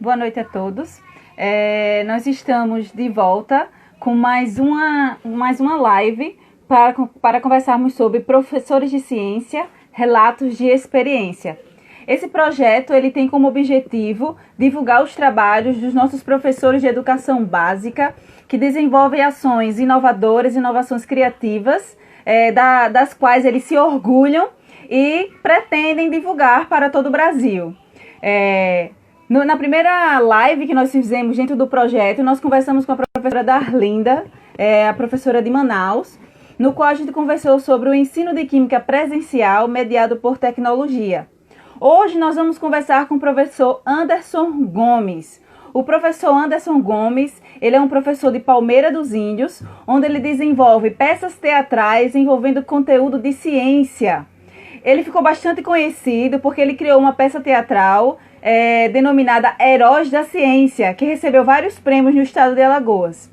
Boa noite a todos. Nós estamos de volta com mais uma live para conversarmos sobre professores de ciência, relatos de experiência. Esse projeto ele tem como objetivo divulgar os trabalhos dos nossos professores de educação básica que desenvolvem ações inovadoras, inovações criativas, das quais eles se orgulham e pretendem divulgar para todo o Brasil. Na primeira live que nós fizemos dentro do projeto, nós conversamos com a professora Darlinda, a professora de Manaus, no qual a gente conversou sobre o ensino de química presencial mediado por tecnologia. Hoje nós vamos conversar com o professor Anderson Gomes. O professor Anderson Gomes, ele é um professor de Palmeira dos Índios, onde ele desenvolve peças teatrais envolvendo conteúdo de ciência. Ele ficou bastante conhecido porque ele criou uma peça teatral denominada Heróis da Ciência, que recebeu vários prêmios no estado de Alagoas.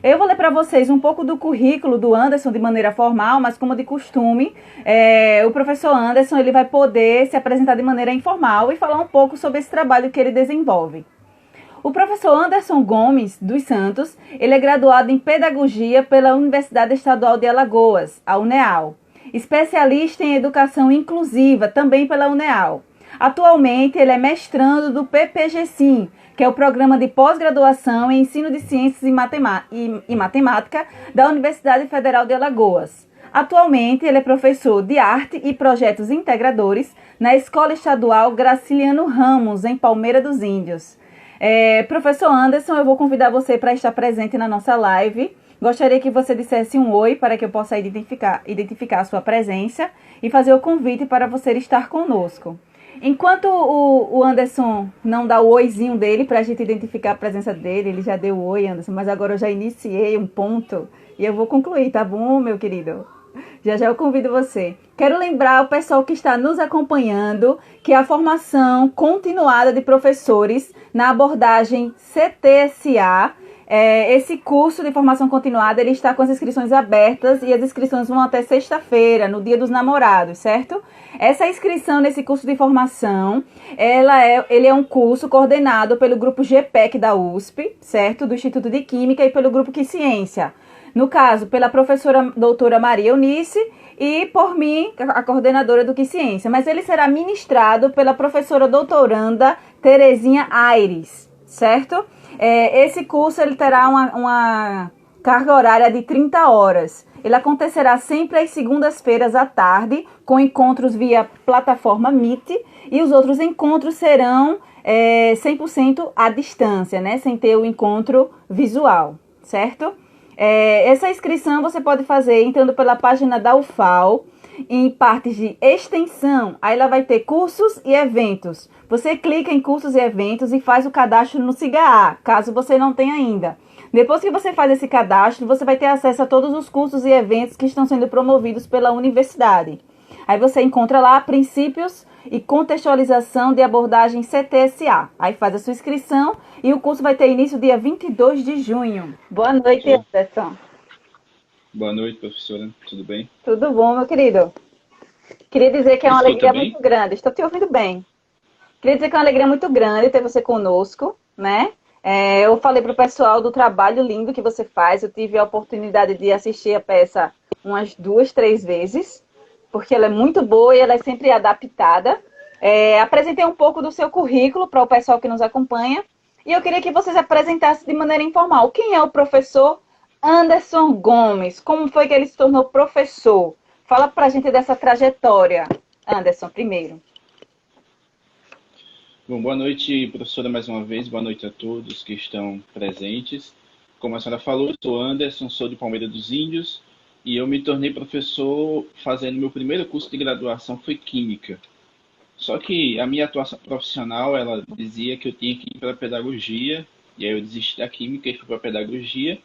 Eu vou ler para vocês um pouco do currículo do Anderson de maneira formal, mas como de costume, o professor Anderson ele vai poder se apresentar de maneira informal e falar um pouco sobre esse trabalho que ele desenvolve. O professor Anderson Gomes dos Santos, ele é graduado em Pedagogia pela Universidade Estadual de Alagoas, a UNEAL. Especialista em Educação Inclusiva, também pela UNEAL. Atualmente, ele é mestrando do PPG-SIM, que é o Programa de Pós-Graduação em Ensino de Ciências e Matemática da Universidade Federal de Alagoas. Atualmente, ele é professor de Arte e Projetos Integradores na Escola Estadual Graciliano Ramos, em Palmeira dos Índios. Professor Anderson, eu vou convidar você para estar presente na nossa live. Gostaria que você dissesse um oi para que eu possa identificar a sua presença e fazer o convite para você estar conosco. Enquanto o Anderson não dá o oizinho dele para a gente identificar a presença dele, ele já deu o oi, Anderson, mas agora eu já iniciei um ponto e eu vou concluir, tá bom, meu querido? Já eu convido você. Quero lembrar o pessoal que está nos acompanhando que a formação continuada de professores na abordagem CTSA, esse curso de formação continuada, ele está com as inscrições abertas e as inscrições vão até sexta-feira, no Dia dos Namorados, certo? Essa inscrição nesse curso de formação, ele é um curso coordenado pelo grupo GPEC da USP, certo? Do Instituto de Química e pelo grupo Que Ciência. No caso, pela professora doutora Maria Eunice e por mim, a coordenadora do Que Ciência. Mas ele será ministrado pela professora doutoranda Terezinha Aires, certo? Esse curso ele terá uma carga horária de 30 horas. Ele acontecerá sempre às segundas-feiras à tarde, com encontros via plataforma Meet, e os outros encontros serão 100% à distância, né? Sem ter o encontro visual, certo? Essa inscrição você pode fazer entrando pela página da UFAL, em partes de extensão, aí ela vai ter cursos e eventos. Você clica em cursos e eventos e faz o cadastro no SIGA, caso você não tenha ainda. Depois que você faz esse cadastro, você vai ter acesso a todos os cursos e eventos que estão sendo promovidos pela universidade. Aí você encontra lá princípios e contextualização de abordagem CTSA. Aí faz a sua inscrição e o curso vai ter início dia 22 de junho. Boa noite, Anderson. Boa noite, professora. Tudo bem? Tudo bom, meu querido? Queria dizer que é uma alegria bem? muito grande. Estou te ouvindo bem. Queria dizer que é uma alegria muito grande ter você conosco, né? Eu falei para o pessoal do trabalho lindo que você faz. Eu tive a oportunidade de assistir a peça umas 2, 3 vezes, porque ela é muito boa e ela é sempre adaptada. Apresentei um pouco do seu currículo para o pessoal que nos acompanha. E eu queria que você se apresentasse de maneira informal. Quem é o professor Anderson Gomes? Como foi que ele se tornou professor? Fala pra gente dessa trajetória, Anderson, primeiro. Bom, boa noite, professora, mais uma vez. Boa noite a todos que estão presentes. Como a senhora falou, eu sou Anderson, sou de Palmeira dos Índios e eu me tornei professor fazendo meu primeiro curso de graduação foi Química. Só que a minha atuação profissional, ela dizia que eu tinha que ir para a pedagogia, e aí eu desisti da Química e fui para a pedagogia,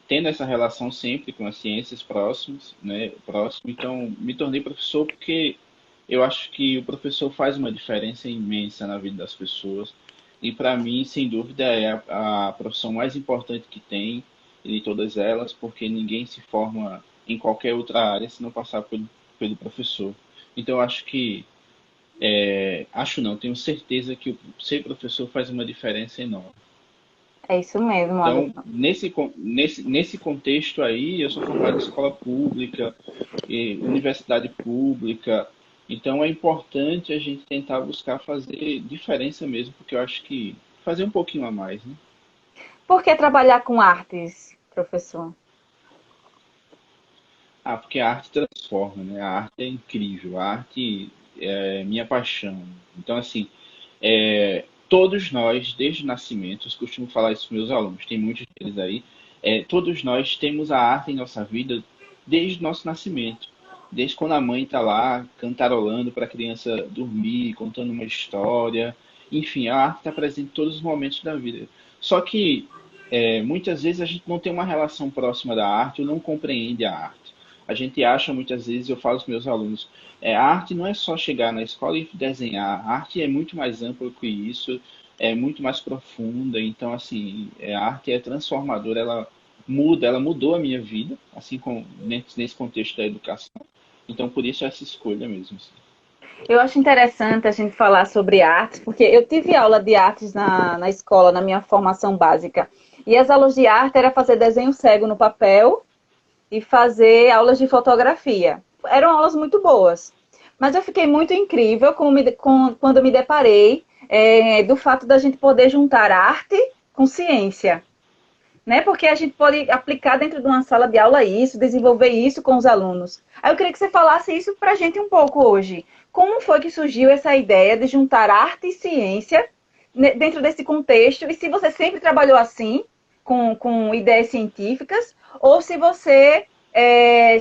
tendo essa relação sempre com as ciências próximas, né, próximo. Então, me tornei professor porque eu acho que o professor faz uma diferença imensa na vida das pessoas. E para mim, sem dúvida, é a profissão mais importante que tem de todas elas, porque ninguém se forma em qualquer outra área se não passar pelo professor. Então, eu acho que Acho não, tenho certeza que o ser professor faz uma diferença enorme. É isso mesmo, Então, Anderson. nesse contexto aí, eu sou formado em escola pública, universidade pública, então é importante a gente tentar buscar fazer diferença mesmo, porque eu acho que fazer um pouquinho a mais, né? Por que trabalhar com artes, professor? Ah, porque a arte transforma, né? A arte é incrível, a arte é minha paixão. Então, assim, todos nós, desde o nascimento, eu costumo falar isso para meus alunos, tem muitos deles aí, todos nós temos a arte em nossa vida desde o nosso nascimento. Desde quando a mãe está lá cantarolando para a criança dormir, contando uma história. Enfim, a arte está presente em todos os momentos da vida. Só que muitas vezes a gente não tem uma relação próxima da arte ou não compreende a arte. A gente acha muitas vezes, eu falo aos meus alunos, a arte não é só chegar na escola e desenhar. A arte é muito mais ampla que isso, é muito mais profunda. Então, assim, a arte é transformadora, ela mudou a minha vida, assim como nesse contexto da educação. Então, por isso essa escolha mesmo. Assim. Eu acho interessante a gente falar sobre artes, porque eu tive aula de artes na escola, na minha formação básica. E as aulas de arte era fazer desenho cego no papel e fazer aulas de fotografia. Eram aulas muito boas. Mas eu fiquei muito incrível quando me deparei do fato da gente poder juntar arte com ciência. Né? Porque a gente pode aplicar dentro de uma sala de aula isso, desenvolver isso com os alunos. Aí eu queria que você falasse isso para a gente um pouco hoje. Como foi que surgiu essa ideia de juntar arte e ciência dentro desse contexto? E se você sempre trabalhou assim, com ideias científicas, ou se você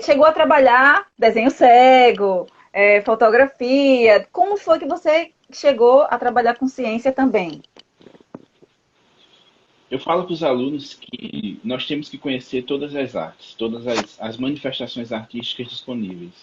chegou a trabalhar desenho cego, fotografia, como foi que você chegou a trabalhar com ciência também? Eu falo para os alunos que nós temos que conhecer todas as artes, todas as manifestações artísticas disponíveis.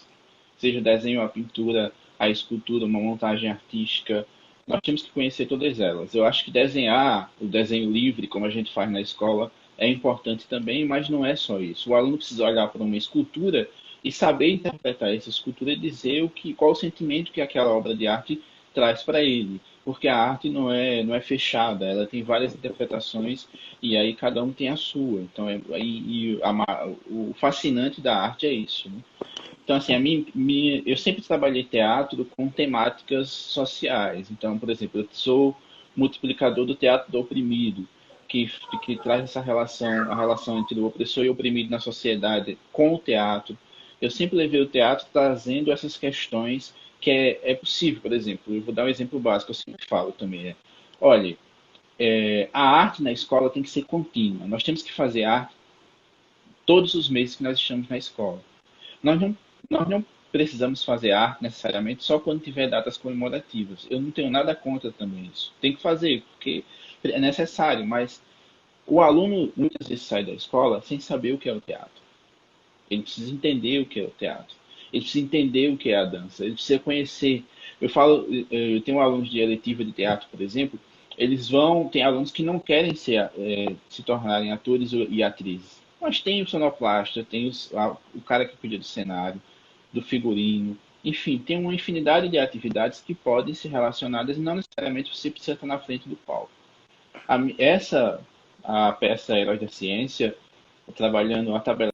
Seja o desenho, a pintura, a escultura, uma montagem artística, nós temos que conhecer todas elas. Eu acho que desenhar, o desenho livre, como a gente faz na escola, é importante também, mas não é só isso. O aluno precisa olhar para uma escultura e saber interpretar essa escultura e dizer qual o sentimento que aquela obra de arte traz para ele. Porque a arte não é fechada, ela tem várias interpretações e aí cada um tem a sua. Então, o fascinante da arte é isso. Né? Então, assim, eu sempre trabalhei teatro com temáticas sociais. Então, por exemplo, eu sou multiplicador do teatro do oprimido, que, que traz essa relação, a relação entre o opressor e o oprimido na sociedade com o teatro. Eu sempre levei o teatro trazendo essas questões que é possível, por exemplo. Eu vou dar um exemplo básico, eu sempre falo também. Olha, a arte na escola tem que ser contínua. Nós temos que fazer arte todos os meses que nós estamos na escola. Nós não precisamos fazer arte necessariamente só quando tiver datas comemorativas. Eu não tenho nada contra também isso. Tem que fazer, porque é necessário, mas o aluno muitas vezes sai da escola sem saber o que é o teatro. Ele precisa entender o que é o teatro. Ele precisa entender o que é a dança. Ele precisa conhecer. Eu tenho alunos de eletiva de teatro, por exemplo, tem alunos que não querem se tornarem atores e atrizes. Mas tem o sonoplasta, tem o cara que cuida do cenário, do figurino. Enfim, tem uma infinidade de atividades que podem ser relacionadas e não necessariamente você precisa estar na frente do palco. A peça Herói da Ciência, trabalhando a tabela.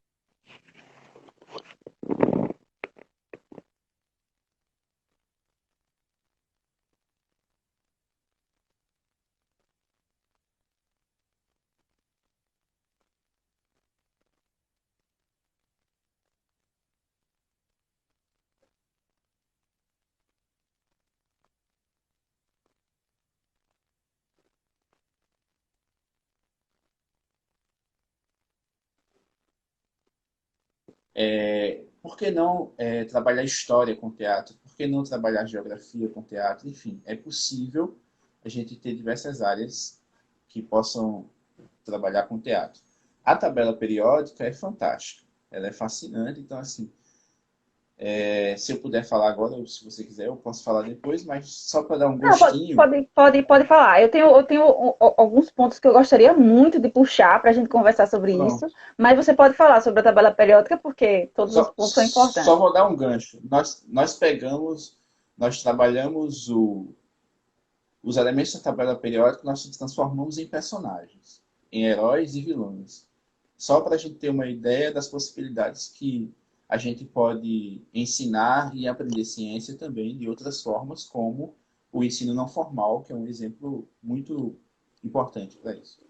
Por que não trabalhar história com teatro? Por que não trabalhar geografia com teatro? Enfim, é possível a gente ter diversas áreas que possam trabalhar com teatro. A tabela periódica é fantástica, ela é fascinante, então assim, se eu puder falar agora, ou se você quiser, eu posso falar depois, mas só para dar um Não, gostinho, pode falar. Eu tenho alguns pontos que eu gostaria muito de puxar para a gente conversar sobre isso, pronto. mas você pode falar sobre a tabela periódica, porque todos os pontos são Só importantes. vou dar um gancho. Nós pegamos nós trabalhamos os elementos da tabela periódica, nós transformamos em personagens, em heróis e vilões. Só para a gente ter uma ideia das possibilidades que a gente pode ensinar e aprender ciência também de outras formas, como o ensino não formal, que é um exemplo muito importante para isso.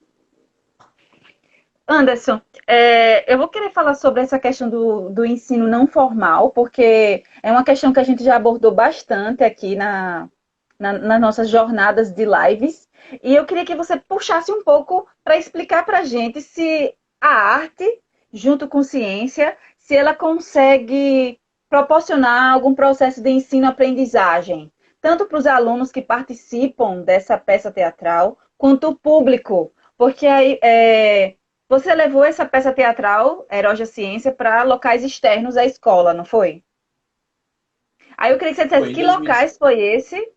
Anderson, eu vou querer falar sobre essa questão do ensino não formal, porque é uma questão que a gente já abordou bastante aqui nas nossas jornadas de lives. E eu queria que você puxasse um pouco para explicar para a gente se a arte, junto com ciência, se ela consegue proporcionar algum processo de ensino-aprendizagem, tanto para os alunos que participam dessa peça teatral, quanto o público. Porque aí, você levou essa peça teatral, Heróis da Ciência, para locais externos à escola, não foi? Aí eu queria que você dissesse Foi em que 2000, locais foi esse.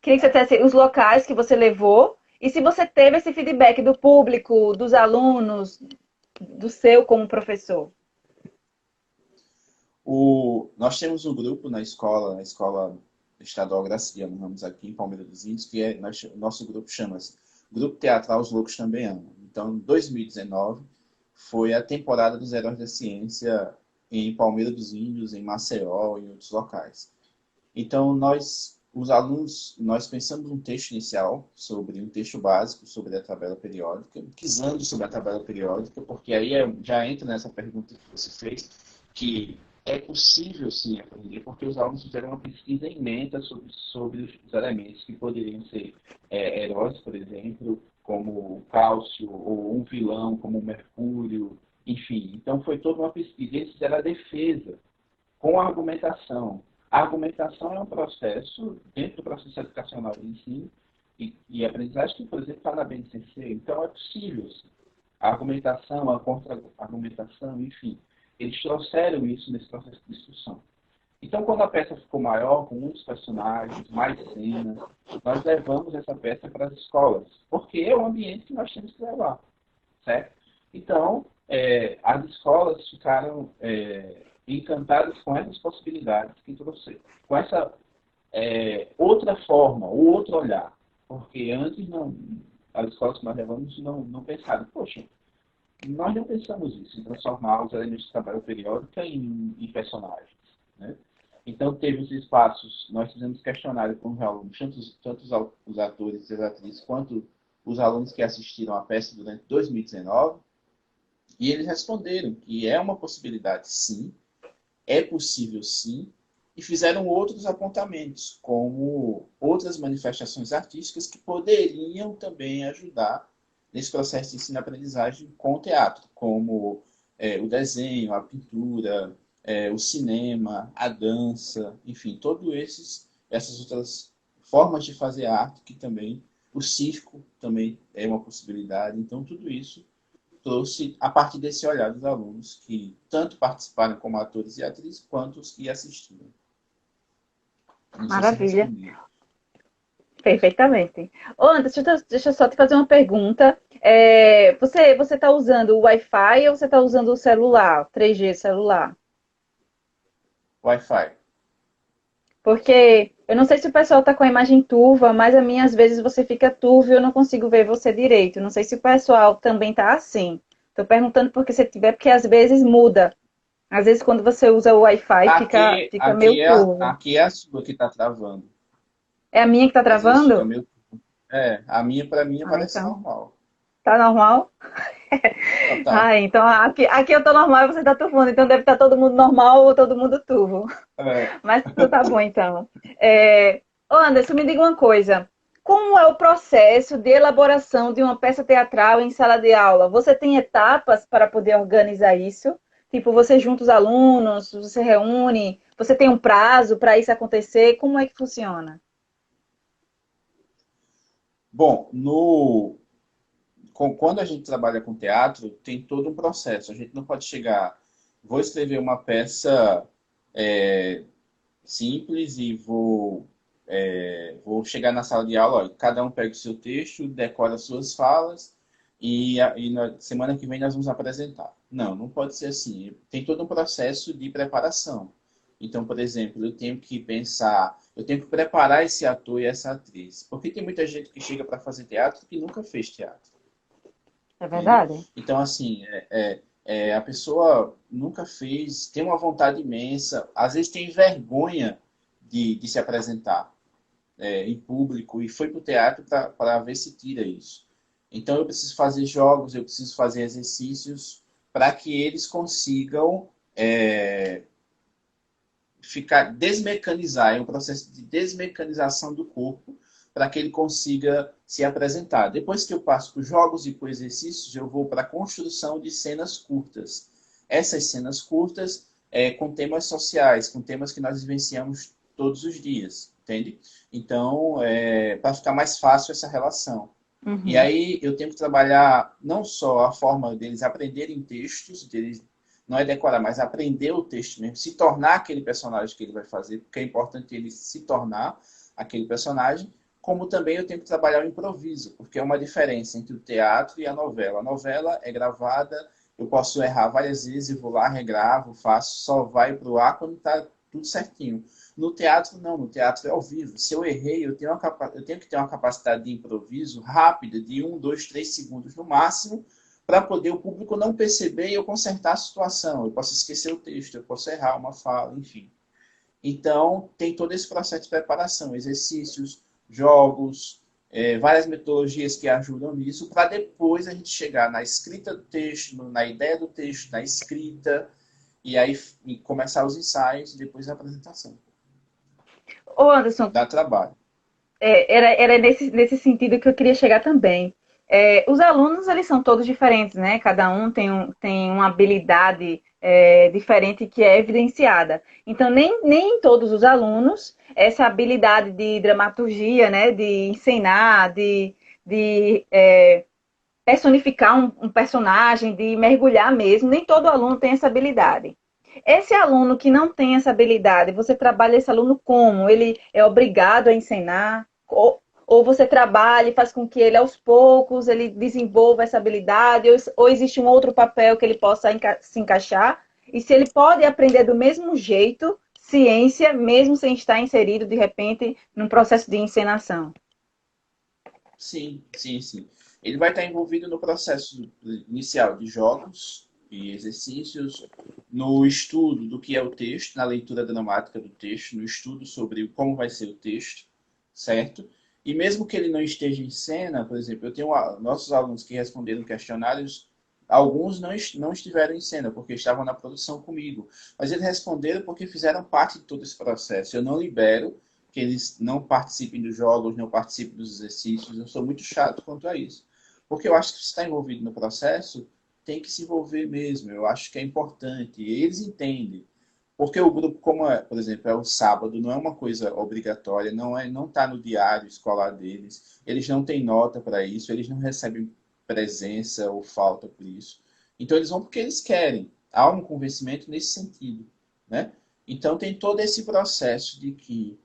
Queria que você dissesse os locais que você levou e se você teve esse feedback do público, dos alunos, do seu como professor. nós temos um grupo na escola, a Escola Estadual Graciano Ramos aqui em Palmeira dos Índios, que nosso grupo chama-se Grupo Teatral Os Loucos Também Amam. Então, em 2019, foi a temporada dos Heróis da Ciência em Palmeira dos Índios, em Maceió e em outros locais. Então, os alunos, nós pensamos um texto inicial sobre um texto básico sobre a tabela periódica, pesquisando sobre a tabela periódica, porque aí já entra nessa pergunta que você fez, que é possível sim aprender, porque os alunos fizeram uma pesquisa imensa sobre os elementos que poderiam ser heróis, por exemplo, como o cálcio, ou um vilão, como o mercúrio, enfim. Então, foi toda uma pesquisa. Eles fizeram a defesa com a argumentação. A argumentação é um processo, dentro do processo educacional de ensino e aprendizagem, que, por exemplo, está na BNCC. Então, é possível. Sim. A argumentação, a contra-argumentação, enfim. Eles trouxeram isso nesse processo de discussão. Então, quando a peça ficou maior, com muitos personagens, mais cenas, nós levamos essa peça para as escolas, porque é o ambiente que nós temos que levar, certo? Então, as escolas ficaram encantadas com essas possibilidades que trouxeram, com essa outra forma, o outro olhar, porque antes não, as escolas que nós levamos não pensaram, poxa, nós não pensamos isso, em transformar os elementos de trabalho periódico em personagens, né? Então, teve os espaços, nós fizemos questionário com os alunos, tanto os atores e as atrizes, quanto os alunos que assistiram à peça durante 2019, e eles responderam que é uma possibilidade, sim, é possível, sim, e fizeram outros apontamentos, como outras manifestações artísticas que poderiam também ajudar nesse processo de ensino-aprendizagem com o teatro, como o desenho, a pintura, o cinema, a dança, enfim, essas outras formas de fazer arte que também, o circo também é uma possibilidade. Então, tudo isso trouxe a partir desse olhar dos alunos que tanto participaram como atores e atrizes, quanto os que assistiram. Não sei se Maravilha. respondi. Perfeitamente. Ô, Anderson, deixa eu só te fazer uma pergunta. Você está usando o Wi-Fi ou você está usando o celular, 3G celular? Wi-Fi. Porque eu não sei se o pessoal está com a imagem turva, mas a minha às vezes você fica turvo e eu não consigo ver você direito. Não sei se o pessoal também está assim. Estou perguntando porque se tiver, porque às vezes muda. Às vezes quando você usa o Wi-Fi fica meio turvo. Aqui é a sua que está travando. É a minha que está Às vezes fica travando? meio. A minha, para mim, Ah, parece então. normal. Tá normal? Ah, tá. Ah, então aqui eu tô normal e você tá turvando, então deve estar todo mundo normal ou todo mundo turvo. É, Mas tudo tá bom, então. Ô Anderson, me diga uma coisa. Como é o processo de elaboração de uma peça teatral em sala de aula? Você tem etapas para poder organizar isso? Tipo, você junta os alunos, você reúne, você tem um prazo para isso acontecer? Como é que funciona? bom, quando a gente trabalha com teatro, tem todo um processo. A gente não pode chegar, vou escrever uma peça simples e vou chegar na sala de aula, ó, cada um pega o seu texto, decora as suas falas e na semana que vem nós vamos apresentar. Não pode ser assim. Tem todo um processo de preparação. Então, por exemplo, eu tenho que pensar, eu tenho que preparar esse ator e essa atriz. Porque tem muita gente que chega para fazer teatro que nunca fez teatro, É entende? verdade? Então, assim, a pessoa nunca fez, tem uma vontade imensa, às vezes tem vergonha de se apresentar em público e foi para o teatro para ver se tira isso. Então, eu preciso fazer jogos, eu preciso fazer exercícios para que eles consigam desmecanizar, é um processo de desmecanização do corpo para que ele consiga se apresentar. Depois que eu passo por jogos e por exercícios, eu vou para a construção de cenas curtas. Essas cenas curtas com temas sociais, com temas que nós vivenciamos todos os dias, entende? Então, para ficar mais fácil essa relação. E Uhum. aí eu tenho que trabalhar não só a forma deles aprenderem textos, deles não é decorar, mas aprender o texto mesmo, se tornar aquele personagem que ele vai fazer, porque é importante ele se tornar aquele personagem, como também eu tenho que trabalhar o improviso, porque é uma diferença entre o teatro e a novela. A novela é gravada, eu posso errar várias vezes, eu vou lá, regravo, faço, só vai para o ar quando está tudo certinho. No teatro, não, no teatro é ao vivo. Se eu errei, eu tenho que ter uma capacidade de improviso rápida, de 1, 2, 3 segundos no máximo, para poder o público não perceber e eu consertar a situação. Eu posso esquecer o texto, eu posso errar uma fala, enfim. Então, tem todo esse processo de preparação, exercícios, jogos, várias metodologias que ajudam nisso, para depois a gente chegar na escrita do texto, na ideia do texto, na escrita, e aí começar os ensaios e depois a apresentação. Ô, Anderson, Dá trabalho. era nesse sentido que eu queria chegar também. Os alunos, eles são todos diferentes, né? Cada um tem uma habilidade diferente que é evidenciada. Então, nem todos os alunos, essa habilidade de dramaturgia, né? De encenar, de personificar um personagem, de mergulhar mesmo, nem todo aluno tem essa habilidade. Esse aluno que não tem essa habilidade, você trabalha esse aluno como? Ele é obrigado a ensinar? Ou você trabalha e faz com que ele, aos poucos, ele desenvolva essa habilidade? Ou existe um outro papel que ele possa se encaixar? E se ele pode aprender do mesmo jeito, ciência, mesmo sem estar inserido, de repente, num processo de encenação? Sim, sim, sim. Ele vai estar envolvido no processo inicial de jogos e exercícios, no estudo do que é o texto, na leitura dramática do texto, no estudo sobre como vai ser o texto, certo? E mesmo que ele não esteja em cena, por exemplo, eu tenho nossos alunos que responderam questionários, alguns não estiveram em cena, porque estavam na produção comigo, mas eles responderam porque fizeram parte de todo esse processo. Eu não libero que eles não participem dos jogos, não participem dos exercícios. Eu sou muito chato quanto a isso. Porque eu acho que se está envolvido no processo, tem que se envolver mesmo. Eu acho que é importante. E eles entendem. Porque o grupo, como é, por exemplo, é o sábado, não é uma coisa obrigatória, não está no diário escolar deles. Eles não têm nota para isso, eles não recebem presença ou falta por isso. Então eles vão porque eles querem. Há um convencimento nesse sentido, né? Então tem todo esse processo de que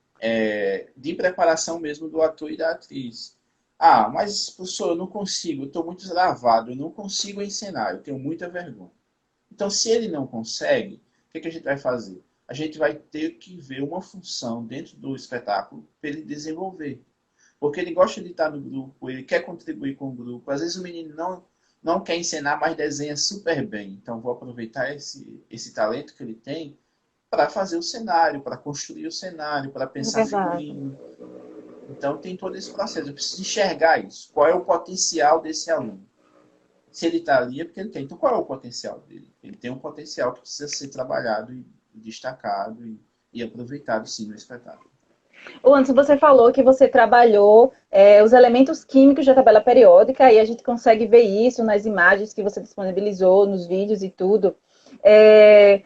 de preparação mesmo do ator e da atriz. Ah, mas professor, eu não consigo, eu estou muito travado, eu não consigo encenar, eu tenho muita vergonha. Então, se ele não consegue, o que a gente vai fazer? A gente vai ter que ver uma função dentro do espetáculo para ele desenvolver. Porque ele gosta de estar no grupo, ele quer contribuir com o grupo. Às vezes o menino não quer encenar, mas desenha super bem. Então, vou aproveitar esse talento que ele tem para fazer o cenário, para construir o cenário, para É pensar verdade. figurino. Então tem todo esse processo. Eu preciso enxergar isso. Qual é o potencial desse aluno? Se ele está ali é porque ele tem. Então qual é o potencial dele? Ele tem um potencial que precisa ser trabalhado e destacado e aproveitado sim no espetáculo. Ou antes você falou que você trabalhou os elementos químicos da tabela periódica e a gente consegue ver isso nas imagens que você disponibilizou, nos vídeos e tudo.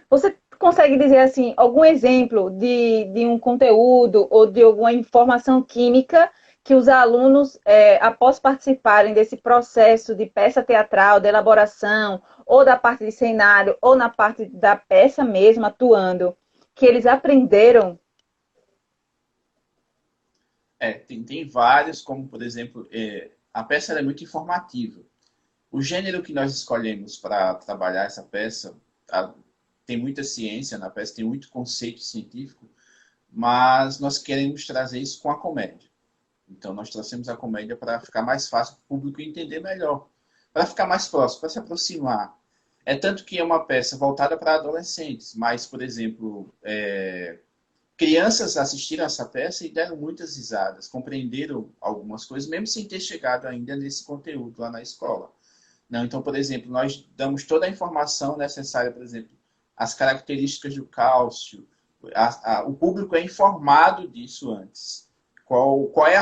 Você consegue dizer assim algum exemplo de um conteúdo ou de alguma informação química que os alunos, após participarem desse processo de peça teatral, de elaboração, ou da parte de cenário, ou na parte da peça mesmo, atuando, que eles aprenderam? Tem vários, como por exemplo, a peça é muito informativa. O gênero que nós escolhemos para trabalhar essa peça, tá? tem muita ciência na peça, tem muito conceito científico, mas nós queremos trazer isso com a comédia. Então, nós trouxemos a comédia para ficar mais fácil para o público entender melhor, para ficar mais próximo, para se aproximar. É tanto que é uma peça voltada para adolescentes, mas, por exemplo, crianças assistiram essa peça e deram muitas risadas, compreenderam algumas coisas, mesmo sem ter chegado ainda nesse conteúdo lá na escola. Não, então, por exemplo, nós damos toda a informação necessária, por exemplo, as características do cálcio, o público é informado disso antes. Qual é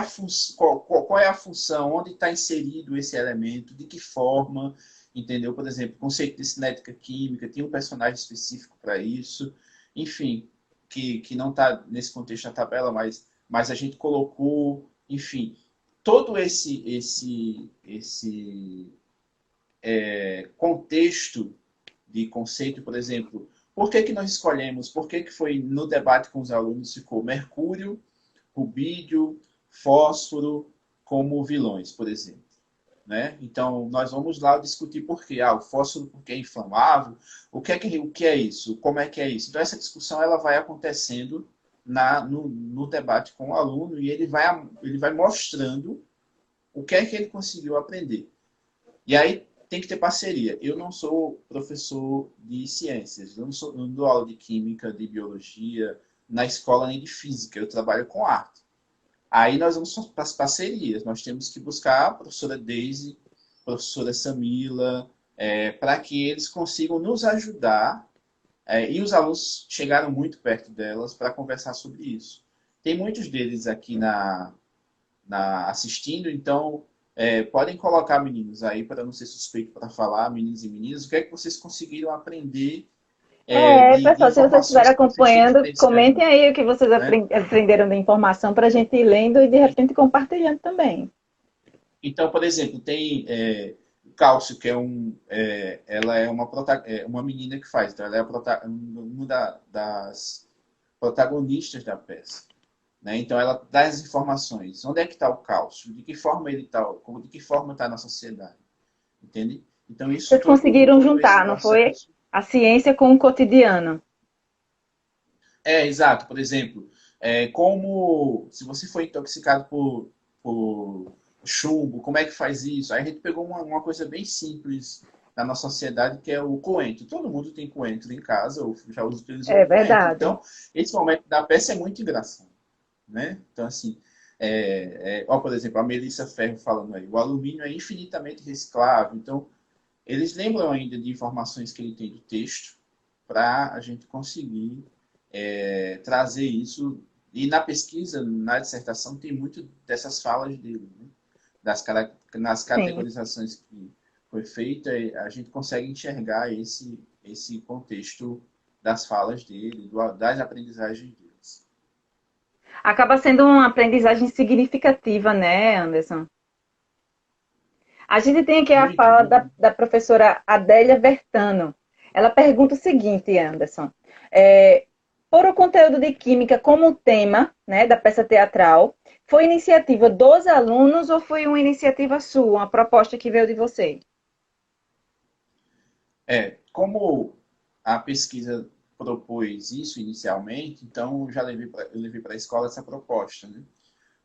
qual é a função, onde está inserido esse elemento, de que forma, entendeu? Por exemplo, conceito de cinética química, tem um personagem específico para isso, enfim, que não está nesse contexto na tabela, mas a gente colocou, enfim, todo esse contexto de conceito, por exemplo, por que nós escolhemos, por que foi no debate com os alunos ficou mercúrio, rubídio, fósforo como vilões, por exemplo. Né? Então, nós vamos lá discutir por quê. O fósforo porque é inflamável, o que é isso, como é que é isso. Então, essa discussão ela vai acontecendo no debate com o aluno e ele vai mostrando o que é que ele conseguiu aprender. E aí tem que ter parceria. Eu não sou professor de ciências, eu não dou aula de química, de biologia, na escola nem de física, eu trabalho com arte. Aí nós vamos para as parcerias, nós temos que buscar a professora Daisy, a professora Samila, para que eles consigam nos ajudar, e os alunos chegaram muito perto delas para conversar sobre isso. Tem muitos deles aqui assistindo, então podem colocar meninos aí, para não ser suspeito para falar, meninos e meninas, o que é que vocês conseguiram aprender de Pessoal, se vocês informações estiverem que vocês têm acompanhando, aprendido, comentem aí o que vocês né? aprenderam de informação para a gente ir lendo e de repente compartilhando também. Então, por exemplo, tem Cálcio, que ela é uma menina que faz, então ela é uma das protagonistas da peça. Né? Então, ela dá as informações. Onde é que está o cálcio? De que forma ele está? De que forma está na sociedade? Entende? Então, isso Vocês conseguiram todo esse juntar, não foi? processo. A ciência com o cotidiano. Exato. Por exemplo, como se você foi intoxicado por chumbo, como é que faz isso? Aí a gente pegou uma coisa bem simples na nossa sociedade, que é o coentro. Todo mundo tem coentro em casa, ou já utilizou É o coentro. verdade. Então, esse momento da peça é muito engraçado. Né? Então, assim, por exemplo, a Melissa Ferro falando aí, o alumínio é infinitamente reciclável. Então, eles lembram ainda de informações que ele tem do texto para a gente conseguir trazer isso. E na pesquisa, na dissertação, tem muito dessas falas dele, né? Nas Sim. categorizações que foi feita, a gente consegue enxergar esse contexto das falas dele, das aprendizagens deles. Acaba sendo uma aprendizagem significativa, né, Anderson? A gente tem aqui a Muito, fala muito. da professora Adélia Vertano. Ela pergunta o seguinte, Anderson. Por o conteúdo de química como tema, né, da peça teatral, foi iniciativa dos alunos ou foi uma iniciativa sua, uma proposta que veio de você? Como a pesquisa propôs isso inicialmente, então eu levei para a escola essa proposta, né?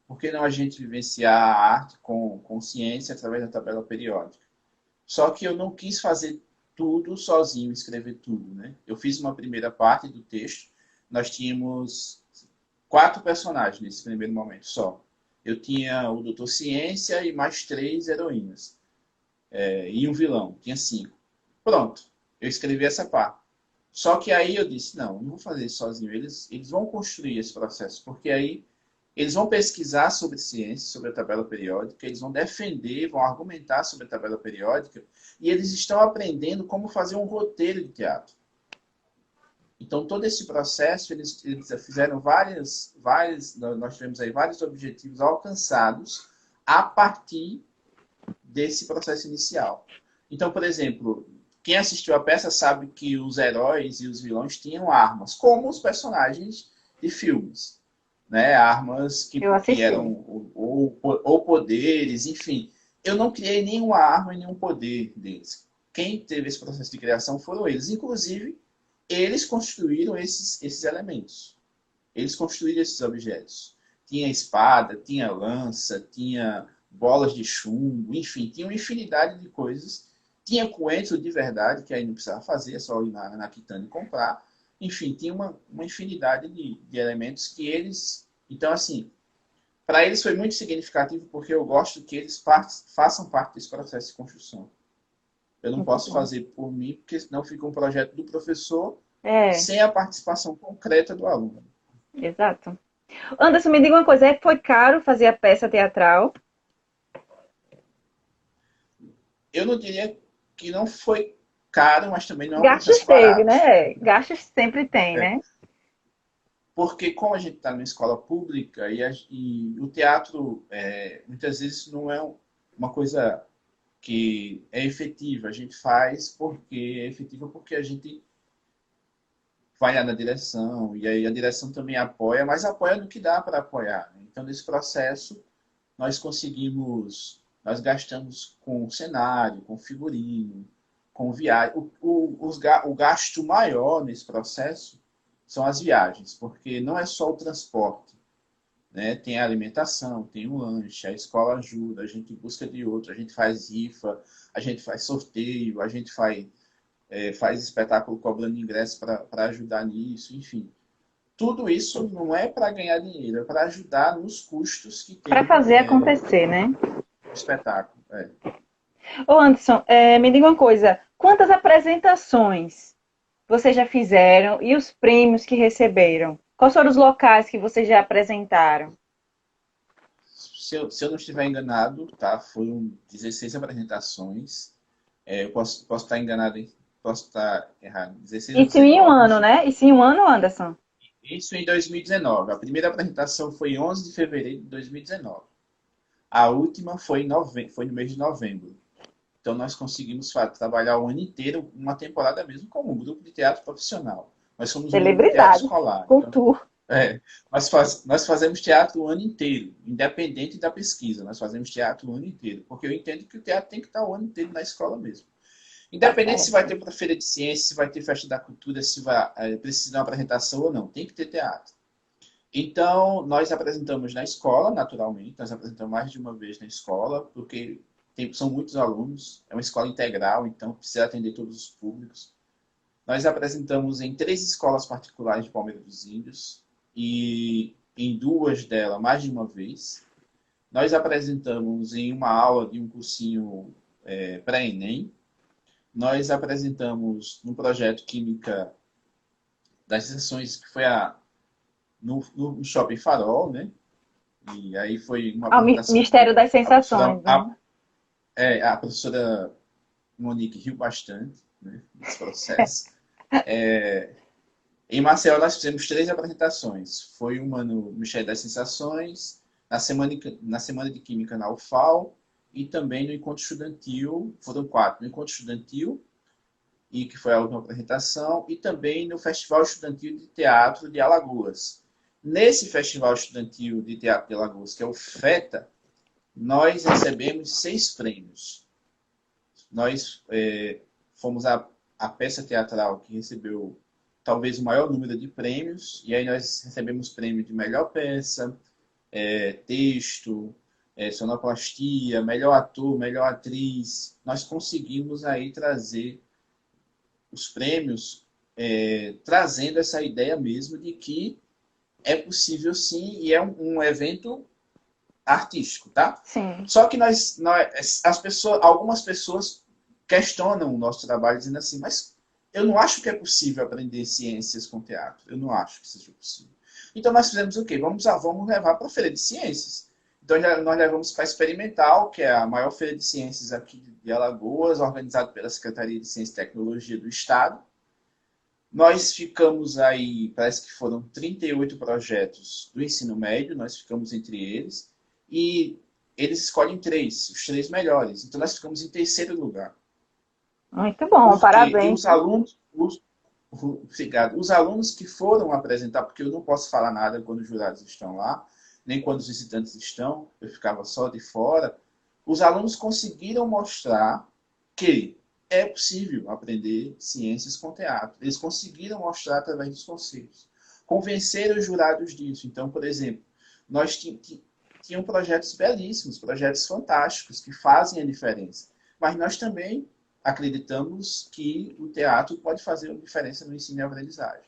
Por que não a gente vivenciar a arte com ciência através da tabela periódica? Só que eu não quis fazer tudo sozinho, escrever tudo, né? Eu fiz uma primeira parte do texto, nós tínhamos 4 personagens nesse primeiro momento só. Eu tinha o Doutor Ciência e mais 3 heroínas. E um vilão, tinha 5. Pronto, eu escrevi essa parte. Só que aí eu disse, não vou fazer isso sozinho. Eles vão construir esse processo, porque aí eles vão pesquisar sobre ciência, sobre a tabela periódica, eles vão defender, vão argumentar sobre a tabela periódica, e eles estão aprendendo como fazer um roteiro de teatro. Então, todo esse processo, eles fizeram nós tivemos aí vários objetivos alcançados a partir desse processo inicial. Então, por exemplo, quem assistiu a peça sabe que os heróis e os vilões tinham armas, como os personagens de filmes. Né? Armas Eu que assisti. eram ou poderes, enfim. Eu não criei nenhuma arma e nenhum poder deles. Quem teve esse processo de criação foram eles. Inclusive, eles construíram esses elementos. Eles construíram esses objetos. Tinha espada, tinha lança, tinha bolas de chumbo, enfim, tinha uma infinidade de coisas. Tinha coentro de verdade, que aí não precisava fazer, é só ir na quitanda e comprar. Enfim, tinha uma infinidade de elementos que eles... Então, assim, para eles foi muito significativo porque eu gosto que eles façam parte desse processo de construção. Eu não Muito posso bom. fazer por mim, porque senão fica um projeto do professor É, sem a participação concreta do aluno. exato. Anderson, me diga uma coisa, foi caro fazer a peça teatral? Eu não diria que não foi caro, mas também não é um Gastos processo teve, barato. né? Gastos sempre tem, É. né? Porque como a gente está numa escola pública e o teatro muitas vezes não é uma coisa que é efetiva, a gente faz porque é efetiva porque a gente vai lá na direção e aí a direção também apoia, mas apoia no que dá para apoiar, né? Então nesse processo nós gastamos com cenário, com figurino, com viagem. O gasto maior nesse processo são as viagens, porque não é só o transporte, né? Tem a alimentação, tem o lanche, a escola ajuda, a gente busca de outro, a gente faz rifa, a gente faz sorteio, a gente faz espetáculo cobrando ingresso para ajudar nisso, enfim. Tudo isso não é para ganhar dinheiro, é para ajudar nos custos que Para tem fazer acontecer, né? o espetáculo. Ô Anderson, me diga uma coisa, quantas apresentações vocês já fizeram e os prêmios que receberam? Quais foram os locais que vocês já apresentaram? Se eu não estiver enganado, tá? Foram 16 apresentações. Eu posso estar enganado, hein? Posso estar errado. 16 ou Isso em um 19, ano, enfim. né? Isso em um ano, Anderson? Isso em 2019. A primeira apresentação foi em 11 de fevereiro de 2019. A última foi no mês de novembro. Então nós conseguimos trabalhar o ano inteiro, uma temporada mesmo, como um grupo de teatro profissional. Nós somos um grupo de teatro Celebridade, escolar. Então, cultura. nós fazemos teatro o ano inteiro, independente da pesquisa. Nós fazemos teatro o ano inteiro, porque eu entendo que o teatro tem que estar o ano inteiro na escola mesmo. Tá Independente se vai certo. ter para feira de ciências, se vai ter festa da cultura, se precisa de uma apresentação ou não, tem que ter teatro. Então, nós apresentamos na escola, naturalmente, nós apresentamos mais de uma vez na escola, porque são muitos alunos, é uma escola integral, então precisa atender todos os públicos. Nós apresentamos em 3 escolas particulares de Palmeira dos Índios e em 2 delas mais de uma vez. Nós apresentamos em uma aula de um cursinho pré-ENEM. Nós apresentamos no projeto Química das sessões que foi no Shopping Farol, né? E aí foi uma Ah, o apresentação Mistério que das a professora, Sensações, né? a professora Monique riu bastante, né, nesse processo. Em Maceió nós fizemos 3 apresentações. Foi uma no Mistério das Sensações, na semana de Química na UFAL e também no Encontro Estudantil, foram 4. No Encontro Estudantil, e que foi a última apresentação, e também no Festival Estudantil de Teatro de Alagoas. Nesse Festival Estudantil de Teatro de Alagoas, que é o FETA, nós recebemos 6 prêmios. Nós fomos a peça teatral que recebeu talvez o maior número de prêmios, e aí nós recebemos prêmio de melhor peça, texto, sonoplastia, melhor ator, melhor atriz. Nós conseguimos aí trazer os prêmios, trazendo essa ideia mesmo de que é possível sim, e é um evento artístico, tá? Sim. Só que algumas pessoas questionam o nosso trabalho dizendo assim, mas eu não acho que é possível aprender ciências com teatro. Eu não acho que seja possível. Então nós fizemos o quê? Vamos levar para a Feira de Ciências. Então nós levamos para a Experimental, que é a maior feira de ciências aqui de Alagoas, organizada pela Secretaria de Ciência e Tecnologia do Estado. Nós ficamos aí, parece que foram 38 projetos do ensino médio, nós ficamos entre eles, e eles escolhem 3, os 3 melhores. Então nós ficamos em terceiro lugar. Muito bom, Porque e parabéns. obrigado, os alunos que foram apresentar, porque eu não posso falar nada quando os jurados estão lá, nem quando os visitantes estão, eu ficava só de fora, os alunos conseguiram mostrar que é possível aprender ciências com teatro. Eles conseguiram mostrar através dos conceitos. Convencer os jurados disso. Então, por exemplo, nós tínhamos projetos belíssimos, projetos fantásticos, que fazem a diferença. Mas nós também acreditamos que o teatro pode fazer uma diferença no ensino e aprendizagem.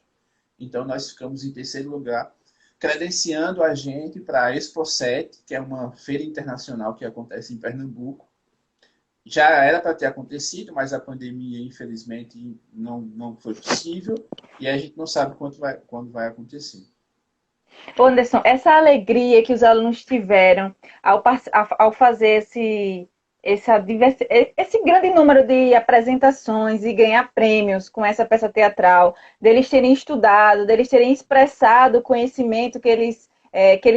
Então, nós ficamos em terceiro lugar, credenciando a gente para a Expo 7, que é uma feira internacional que acontece em Pernambuco. Já era para ter acontecido, mas a pandemia, infelizmente, não foi possível. E a gente não sabe quando vai acontecer. Ô, Anderson, essa alegria que os alunos tiveram ao fazer esse grande número de apresentações e ganhar prêmios com essa peça teatral, deles terem estudado, deles terem expressado o conhecimento que eles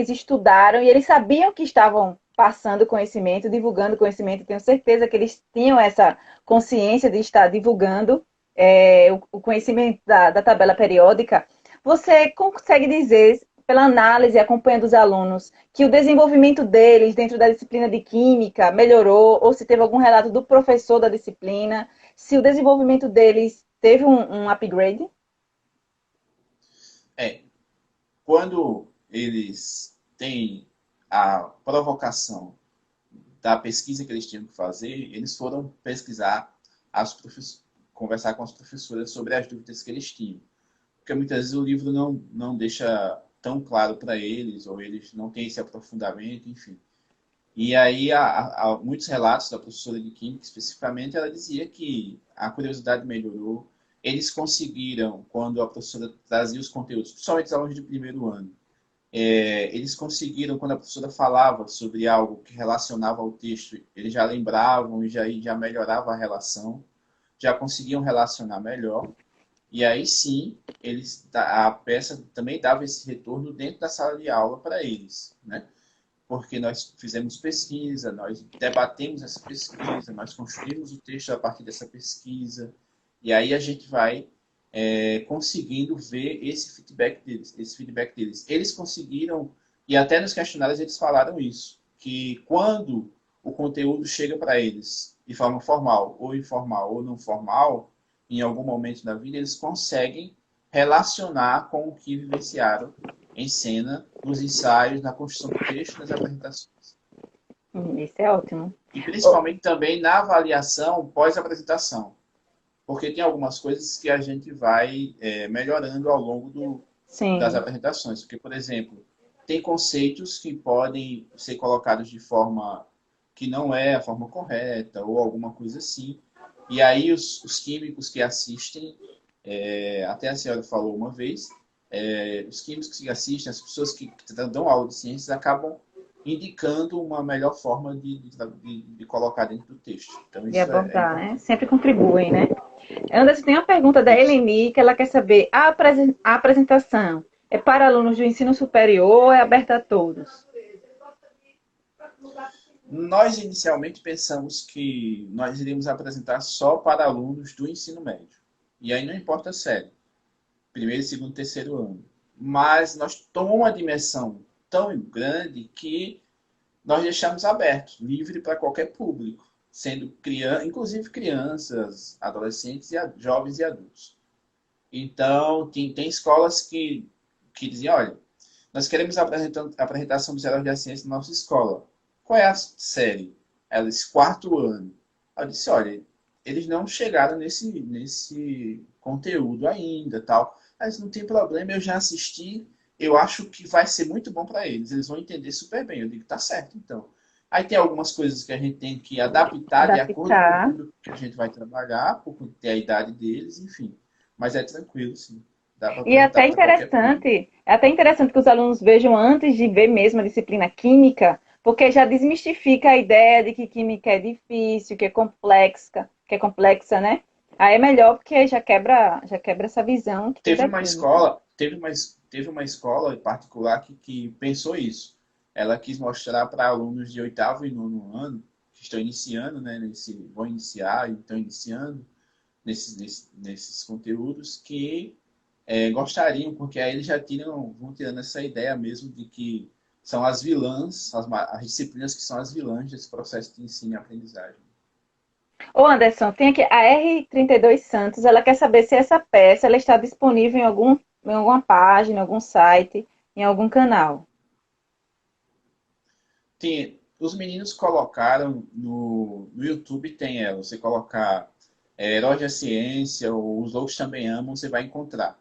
estudaram e eles sabiam que estavam passando conhecimento, divulgando conhecimento. Tenho certeza que eles tinham essa consciência de estar divulgando o conhecimento da tabela periódica. Você consegue dizer, pela análise, acompanhando os alunos, que o desenvolvimento deles dentro da disciplina de química melhorou, ou se teve algum relato do professor da disciplina, se o desenvolvimento deles teve um upgrade? É, quando eles têm a provocação da pesquisa que eles tinham que fazer, eles foram pesquisar, conversar com as professoras sobre as dúvidas que eles tinham. Porque muitas vezes o livro não deixa tão claro para eles, ou eles não têm esse aprofundamento, enfim. E aí, há muitos relatos da professora de Química, especificamente, ela dizia que a curiosidade melhorou. Eles conseguiram, quando a professora trazia os conteúdos, principalmente os alunos de primeiro ano, eles conseguiram, quando a professora falava sobre algo que relacionava ao texto, eles já lembravam e já melhorava a relação, já conseguiam relacionar melhor. E aí sim, a peça também dava esse retorno dentro da sala de aula para eles, né? Porque nós fizemos pesquisa, nós debatemos essa pesquisa, nós construímos o texto a partir dessa pesquisa, e aí a gente vai conseguindo ver esse feedback deles. Eles conseguiram, e até nos questionários eles falaram isso, que quando o conteúdo chega para eles de forma formal, ou informal, ou não formal, em algum momento da vida, eles conseguem relacionar com o que vivenciaram em cena, nos ensaios, na construção do texto, nas apresentações. Isso é ótimo. E principalmente também na avaliação pós-apresentação. Porque tem algumas coisas que a gente vai melhorando ao longo das Sim. apresentações. Porque, por exemplo, tem conceitos que podem ser colocados de forma que não é a forma correta, ou alguma coisa assim. E aí os químicos que assistem, até a senhora falou uma vez, os químicos que assistem, as pessoas que dão aula de ciências, acabam indicando uma melhor forma de colocar dentro do texto. Então, De isso é abordar, né? importante. Sempre contribuem, né? Anderson, tem uma pergunta da Isso. Eleni, que ela quer saber, a apresentação é para alunos do ensino superior ou é aberta a todos? Nós inicialmente pensamos que nós iríamos apresentar só para alunos do ensino médio. E aí não importa a série, primeiro, segundo, terceiro ano. Mas nós tomamos uma dimensão tão grande que nós deixamos aberto, livre para qualquer público, sendo inclusive crianças, adolescentes, jovens e adultos. Então, tem escolas que dizem, olha, nós queremos a apresentação dos heróis da ciência na nossa escola. Qual é a série? Ela disse, quarto ano. Eu disse, olha, eles não chegaram nesse conteúdo ainda, tal. Mas não tem problema, eu já assisti, eu acho que vai ser muito bom para eles vão entender super bem. Eu digo, tá certo, então. Aí tem algumas coisas que a gente tem que adaptar de acordo com o Adaptar. público que a gente vai trabalhar, por ter a idade deles, enfim. Mas é tranquilo, sim. Dá para E apresentar para qualquer público. é até interessante que os alunos vejam antes de ver mesmo a disciplina química, porque já desmistifica a ideia de que química é difícil, que é complexa, né? Aí é melhor porque já quebra essa visão que tem Teve da uma química. escola, teve uma escola em particular que pensou isso. Ela quis mostrar para alunos de oitavo e nono ano, que estão iniciando, né, vão iniciar e estão iniciando nesses conteúdos, que gostariam, porque aí eles vão tirando essa ideia mesmo de que são as vilãs, as disciplinas que são as vilãs desse processo de ensino e aprendizagem. Ô Anderson, tem aqui a R32 Santos, ela quer saber se essa peça ela está disponível em alguma página, em algum site, em algum canal. Os meninos colocaram no YouTube, tem ela. Você colocar Heróis da Ciência ou Os Loucos Também Amam, você vai encontrar.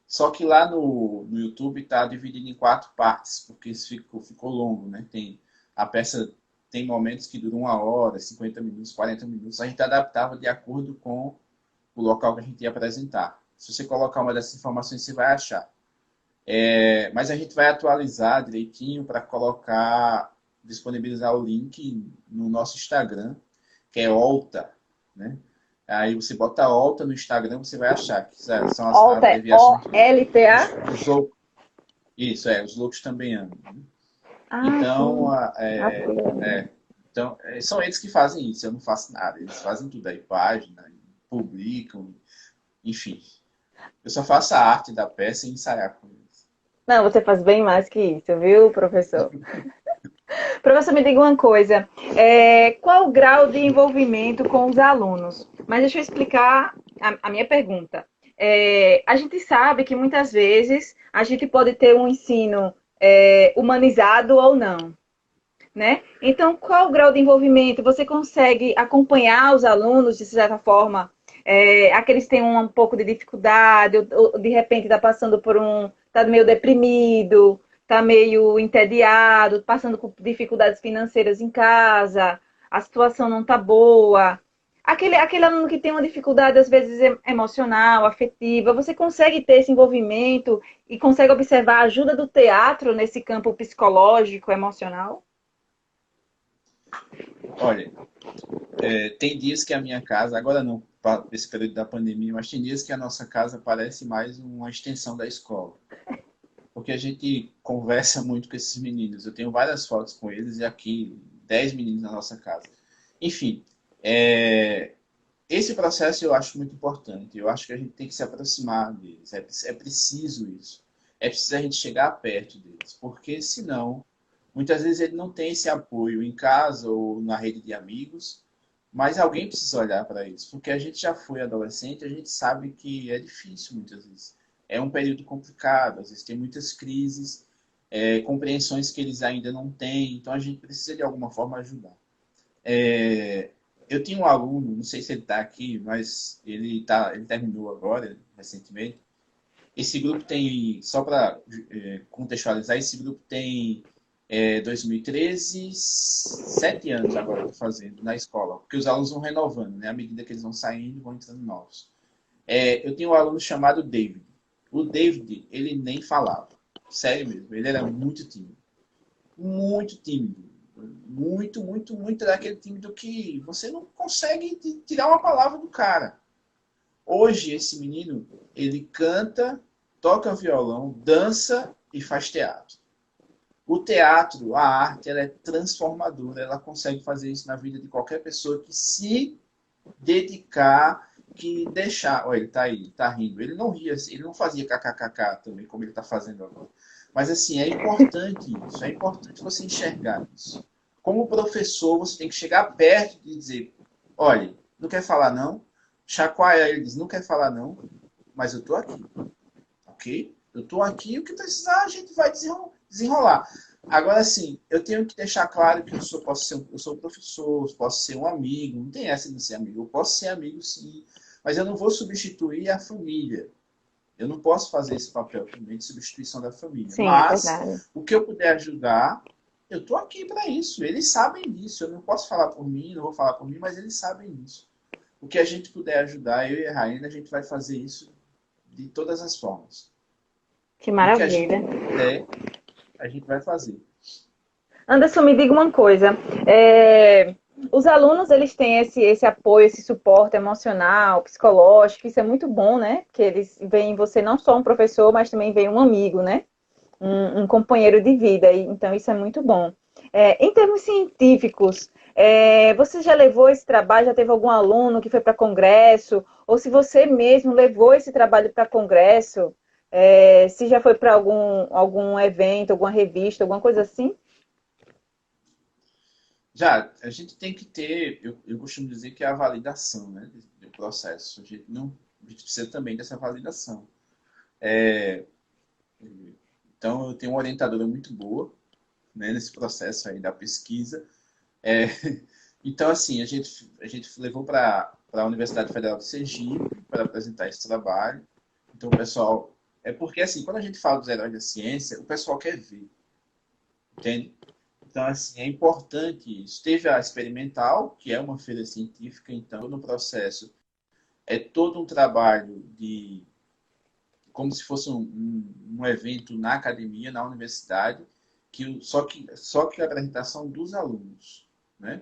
Só que lá no YouTube está dividido em quatro partes, porque isso ficou longo, né? A peça tem momentos que duram 1 hora, 50 minutos, 40 minutos. A gente adaptava de acordo com o local que a gente ia apresentar. Se você colocar uma dessas informações, você vai achar. Mas a gente vai atualizar direitinho para disponibilizar o link no nosso Instagram, que é Olta, né? Aí você bota Olta no Instagram, você vai achar que são as Olta é abreviações OLTA? dos loucos. Isso, os loucos também amam. Né? Ah, Então, sim. Ok. são eles que fazem isso, eu não faço nada. Eles fazem tudo aí, página, publicam, enfim. Eu só faço a arte da peça e ensaiar com eles. Não, você faz bem mais que isso, viu, professor? Professor, me diga uma coisa. Qual o grau de envolvimento com os alunos? Mas deixa eu explicar a minha pergunta. A gente sabe que muitas vezes a gente pode ter um ensino humanizado ou não, né? Então, qual o grau de envolvimento? Você consegue acompanhar os alunos, de certa forma, aqueles que têm um pouco de dificuldade, ou de repente está passando por está meio deprimido, está meio entediado, passando por dificuldades financeiras em casa, a situação não está boa. Aquele aluno que tem uma dificuldade, às vezes, emocional, afetiva, você consegue ter esse envolvimento e consegue observar a ajuda do teatro nesse campo psicológico, emocional? Olha, tem dias que a minha casa, agora não, esse período da pandemia, mas tem dias que a nossa casa parece mais uma extensão da escola. Porque a gente conversa muito com esses meninos. Eu tenho várias fotos com eles e aqui 10 meninos na nossa casa. Enfim, esse processo eu acho muito importante. Eu acho que a gente tem que se aproximar deles. É preciso isso. É preciso a gente chegar perto deles. Porque senão, muitas vezes ele não tem esse apoio em casa ou na rede de amigos. Mas alguém precisa olhar para isso, porque a gente já foi adolescente, a gente sabe que é difícil muitas vezes. É um período complicado, às vezes tem muitas crises, compreensões que eles ainda não têm, então a gente precisa de alguma forma ajudar. Eu tinha um aluno, não sei se ele está aqui, mas ele terminou agora, recentemente. Esse grupo tem, só para contextualizar, esse grupo tem 2013, 7 anos agora eu estou fazendo na escola, porque os alunos vão renovando, né? À medida que eles vão saindo, vão entrando novos. Eu tinha um aluno chamado David. O David, ele nem falava. Sério mesmo, ele era muito tímido. Muito tímido. Muito, muito, muito daquele tímido que você não consegue tirar uma palavra do cara. Hoje, esse menino, ele canta, toca violão, dança e faz teatro. O teatro, a arte, ela é transformadora. Ela consegue fazer isso na vida de qualquer pessoa que se dedicar, que deixar. Olha, ele tá aí, tá rindo. Ele não ria, ele não fazia kkkk também, como ele tá fazendo agora. Mas assim, é importante isso. É importante você enxergar isso. Como professor, você tem que chegar perto e dizer: olha, não quer falar não? Chacoalha ele diz: não quer falar não, mas eu tô aqui. Ok? Eu tô aqui, o que precisar a gente vai desenrolar. Agora, sim, eu tenho que deixar claro que eu sou professor, posso ser um amigo, não tem essa de ser amigo. Eu posso ser amigo, sim, mas eu não vou substituir a família. Eu não posso fazer esse papel também de substituição da família. Sim, é Mas, verdade. o que eu puder ajudar, eu estou aqui para isso. Eles sabem disso. Eu não posso falar por mim, não vou falar por mim, mas eles sabem disso. O que a gente puder ajudar, eu e a Rainha, a gente vai fazer isso de todas as formas. Que E o que a gente maravilha. puder, a gente vai fazer. Anderson, me diga uma coisa. Os alunos, eles têm esse apoio, esse suporte emocional, psicológico, isso é muito bom, né? Que eles veem em você não só um professor, mas também veem um amigo, né? Um companheiro de vida. Então, isso é muito bom. Em termos científicos, você já levou esse trabalho, já teve algum aluno que foi para congresso? Ou se você mesmo levou esse trabalho para congresso, se já foi para algum evento, alguma revista, alguma coisa assim? Já, a gente tem que ter, eu costumo dizer que é a validação, né, do processo. A gente precisa também dessa validação. Então, eu tenho uma orientadora muito boa, né, nesse processo aí da pesquisa. É, então, assim, a gente levou para a Universidade Federal de Sergipe para apresentar esse trabalho. Então, o pessoal. É porque, assim, quando a gente fala dos heróis da ciência, o pessoal quer ver, entende? Então, assim, é importante isso. Teve a experimental, que é uma feira científica, então, no processo, é todo um trabalho de. Como se fosse um evento na academia, na universidade, só que a apresentação dos alunos, né?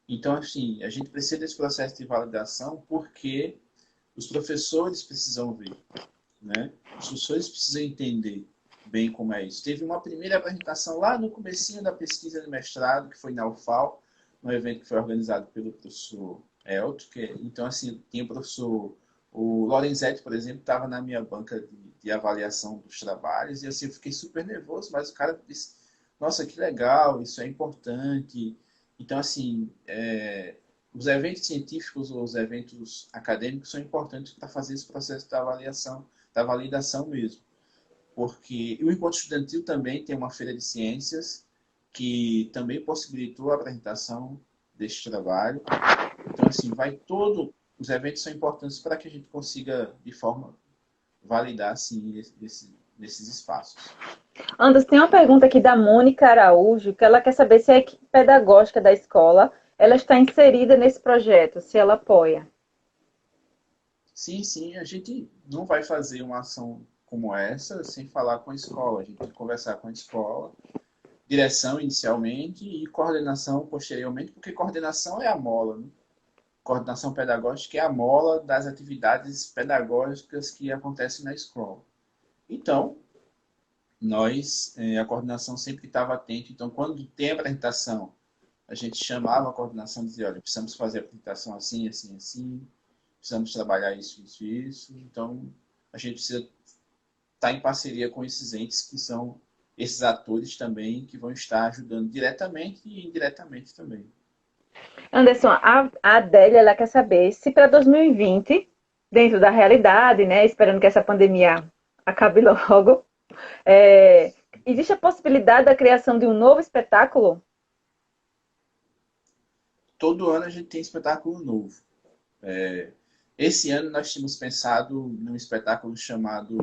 Então, assim, a gente precisa desse processo de validação porque os professores precisam ver, né? Os professores precisam entender bem como é isso. Teve uma primeira apresentação lá no comecinho da pesquisa de mestrado, que foi na UFAL, um evento que foi organizado pelo professor Elton, então, assim, tinha o professor, o Lorenzetti, por exemplo, estava na minha banca de avaliação dos trabalhos, e assim, eu fiquei super nervoso, mas o cara disse, nossa, que legal, isso é importante. Então, assim, os eventos científicos ou os eventos acadêmicos são importantes para fazer esse processo da avaliação, da validação mesmo. Porque o Encontro Estudantil também tem uma feira de ciências que também possibilitou a apresentação deste trabalho. Então, assim, os eventos são importantes para que a gente consiga, de forma, validar, assim, nesses espaços. Anderson, tem uma pergunta aqui da Mônica Araújo, que ela quer saber se a equipe pedagógica da escola ela está inserida nesse projeto, se ela apoia. Sim, sim, a gente não vai fazer uma ação como essa sem falar com a escola. A gente tem que conversar com a escola, direção inicialmente e coordenação posteriormente, porque coordenação é a mola, né? Coordenação pedagógica é a mola das atividades pedagógicas que acontecem na escola. Então, a coordenação sempre estava atenta. Então, quando tem a apresentação, a gente chamava a coordenação e dizia, olha, precisamos fazer a apresentação assim, assim, assim, precisamos trabalhar isso, isso, isso. Então, a gente precisa estar em parceria com esses entes que são esses atores também que vão estar ajudando diretamente e indiretamente também. Anderson, a Adélia ela quer saber se para 2020, dentro da realidade, né, esperando que essa pandemia acabe logo, é, existe a possibilidade da criação de um novo espetáculo? Todo ano a gente tem espetáculo novo. Esse ano nós tínhamos pensado num espetáculo chamado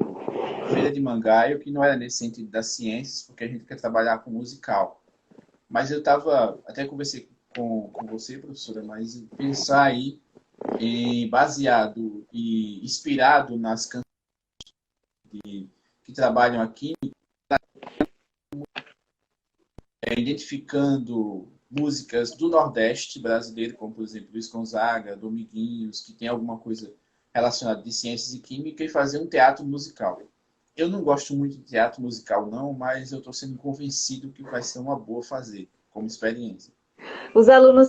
Feira de Mangaio, que não era nesse sentido das ciências, porque a gente quer trabalhar com musical. Mas eu estava, até conversei com você, professora, mas pensar aí baseado e inspirado nas canções que trabalham aqui, identificando músicas do Nordeste brasileiro, como por exemplo Luiz Gonzaga, Dominguinhos, que tem alguma coisa relacionada de ciências e química, e fazer um teatro musical. Eu não gosto muito de teatro musical, não, mas eu estou sendo convencido que vai ser uma boa fazer, como experiência. Os alunos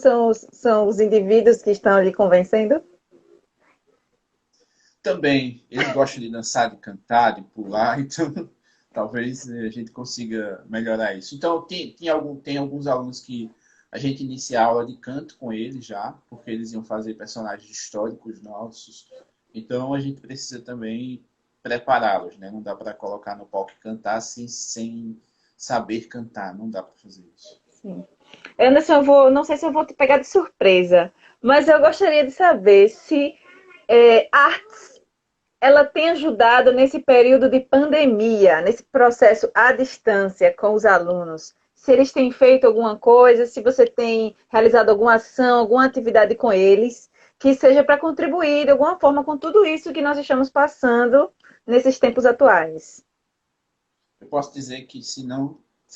são os indivíduos que estão ali convencendo? Também, eles gostam de dançar, de cantar, de pular, então talvez a gente consiga melhorar isso. Então, tem alguns alunos que a gente inicia a aula de canto com eles já, porque eles iam fazer personagens históricos nossos. Então, a gente precisa também prepará-los, né? Não dá para colocar no palco e cantar sem saber cantar, não dá para fazer isso. Sim. Anderson, não sei se eu vou te pegar de surpresa, mas eu gostaria de saber se artes ela tem ajudado nesse período de pandemia, nesse processo à distância com os alunos. Se eles têm feito alguma coisa, se você tem realizado alguma ação, alguma atividade com eles, que seja para contribuir de alguma forma com tudo isso que nós estamos passando nesses tempos atuais. Eu posso dizer que se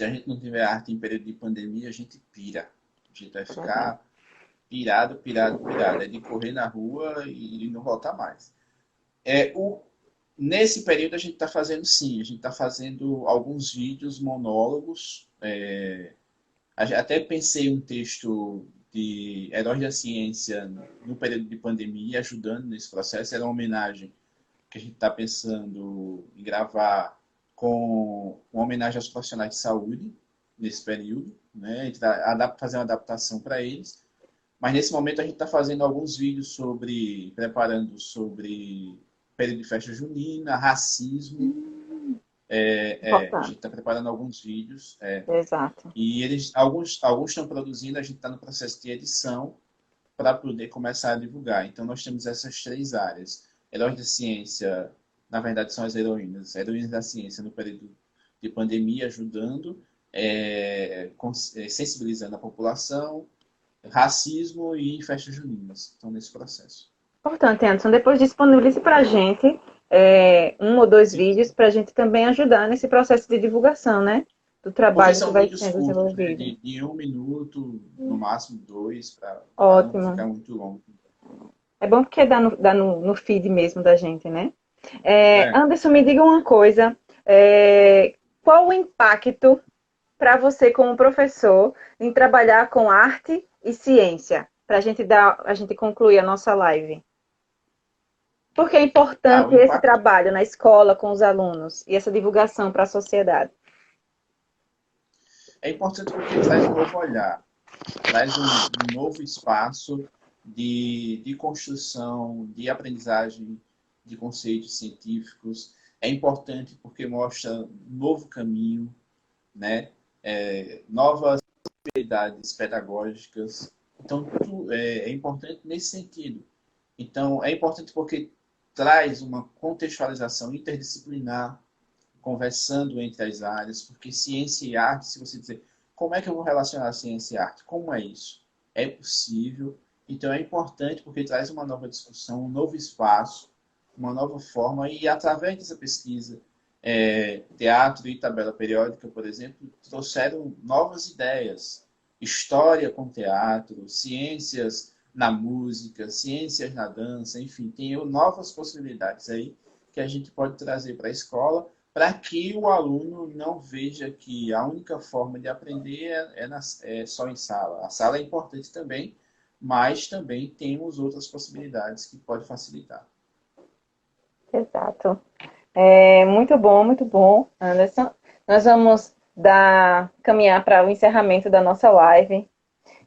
a gente não tiver arte em período de pandemia, a gente pira. A gente vai ficar pirado, pirado, pirado. É de correr na rua e não voltar mais. É, o, Nesse período a gente está fazendo sim, a gente está fazendo alguns vídeos, monólogos. Até pensei um texto de Heróis da Ciência no período de pandemia, ajudando nesse processo. Era uma homenagem que a gente está pensando em gravar com uma homenagem aos profissionais de saúde nesse período, né? A gente fazer uma adaptação para eles. Mas nesse momento a gente está fazendo alguns vídeos preparando sobre período de festa junina, racismo. A Importante. gente está preparando alguns vídeos. Exato. E alguns estão produzindo, a gente está no processo de edição para poder começar a divulgar. Então nós temos essas três áreas. Heróis da ciência, na verdade são as heroínas. Heroínas da ciência no período de pandemia, ajudando, sensibilizando a população, racismo e festas juninas. Estão nesse processo. Importante, Anderson. Depois disponibilize para a gente um ou dois Sim. vídeos para a gente também ajudar nesse processo de divulgação, né? Do Porque trabalho que são vai vídeos sendo curtos, né? desenvolvido. De 1 minuto, no máximo 2, para não Ótimo. ficar muito longo. É bom porque dá no feed mesmo da gente, né? É. Anderson, me diga uma coisa. Qual o impacto para você, como professor, em trabalhar com arte e ciência? Para a gente concluir a nossa live. Por que é O importante esse impacto trabalho na escola com os alunos e essa divulgação para a sociedade? é importante porque traz um novo olhar, traz um novo espaço de construção, de aprendizagem de conceitos científicos. É importante porque mostra um novo caminho, né? Novas habilidades pedagógicas. Então, tudo é importante nesse sentido. Então, é importante porque traz uma contextualização interdisciplinar, conversando entre as áreas, porque ciência e arte, se você dizer, como é que eu vou relacionar ciência e arte? Como é isso? É possível. Então, é importante porque traz uma nova discussão, um novo espaço, uma nova forma, e através dessa pesquisa, teatro e tabela periódica, por exemplo, trouxeram novas ideias. História com teatro, ciências na música, ciências na dança, enfim, tem novas possibilidades aí que a gente pode trazer para a escola para que o aluno não veja que a única forma de aprender é só em sala. A sala é importante também, mas também temos outras possibilidades que pode facilitar. Exato. Muito bom, Anderson. Nós vamos caminhar para o encerramento da nossa live.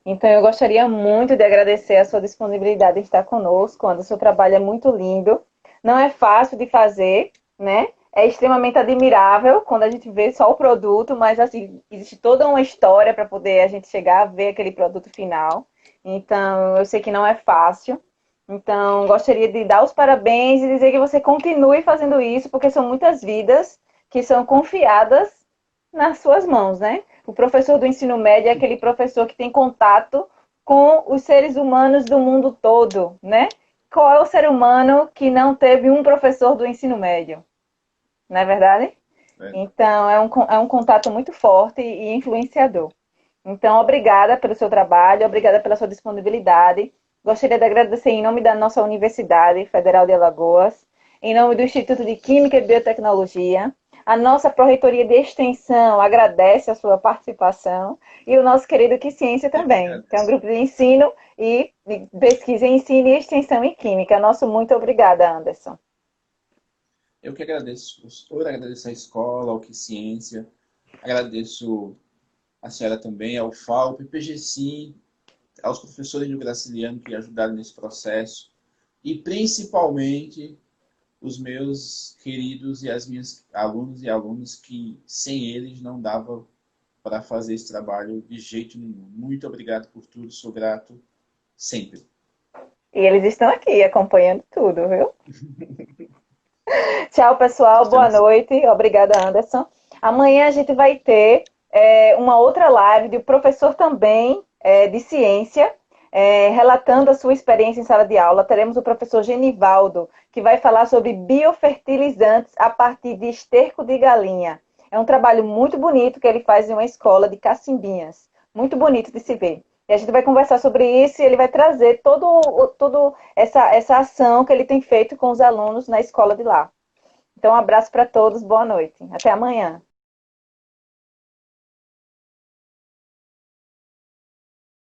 Então, eu gostaria muito de agradecer a sua disponibilidade em estar conosco, Anderson. O seu trabalho é muito lindo. Não é fácil de fazer, né? É extremamente admirável quando a gente vê só o produto, mas assim, existe toda uma história para poder a gente chegar a ver aquele produto final. Então, eu sei que não é fácil. Então, gostaria de dar os parabéns e dizer que você continue fazendo isso, porque são muitas vidas que são confiadas nas suas mãos, né? O professor do ensino médio é aquele professor que tem contato com os seres humanos do mundo todo, né? Qual é o ser humano que não teve um professor do ensino médio? Não é verdade? Né? Então, é um contato muito forte e influenciador. Então, obrigada pelo seu trabalho, obrigada pela sua disponibilidade. Gostaria de agradecer em nome da nossa Universidade Federal de Alagoas, em nome do Instituto de Química e Biotecnologia. A nossa Pró-Reitoria de Extensão agradece a sua participação e o nosso querido Que Ciência Eu que também, que é um agradeço. grupo de ensino e de pesquisa em ensino e extensão em química. Nosso muito obrigada, Anderson. Eu que agradeço, professor, agradeço a escola, ao Que Ciência, agradeço a senhora também, ao FAO, ao PPG-Sim, aos professores do Graciliano que ajudaram nesse processo e principalmente os meus queridos e as minhas alunos e alunas que sem eles não dava para fazer esse trabalho de jeito nenhum. Muito obrigado por tudo, sou grato sempre. E eles estão aqui acompanhando tudo, viu? Tchau, pessoal. Boa Estamos. noite. Obrigada, Anderson. Amanhã a gente vai ter uma outra live do professor também de ciência, relatando a sua experiência em sala de aula. Teremos o professor Genivaldo, que vai falar sobre biofertilizantes a partir de esterco de galinha. É um trabalho muito bonito que ele faz em uma escola de Cacimbinhas. Muito bonito de se ver. E a gente vai conversar sobre isso e ele vai trazer toda essa ação que ele tem feito com os alunos na escola de lá. Então, um abraço para todos, boa noite. Até amanhã.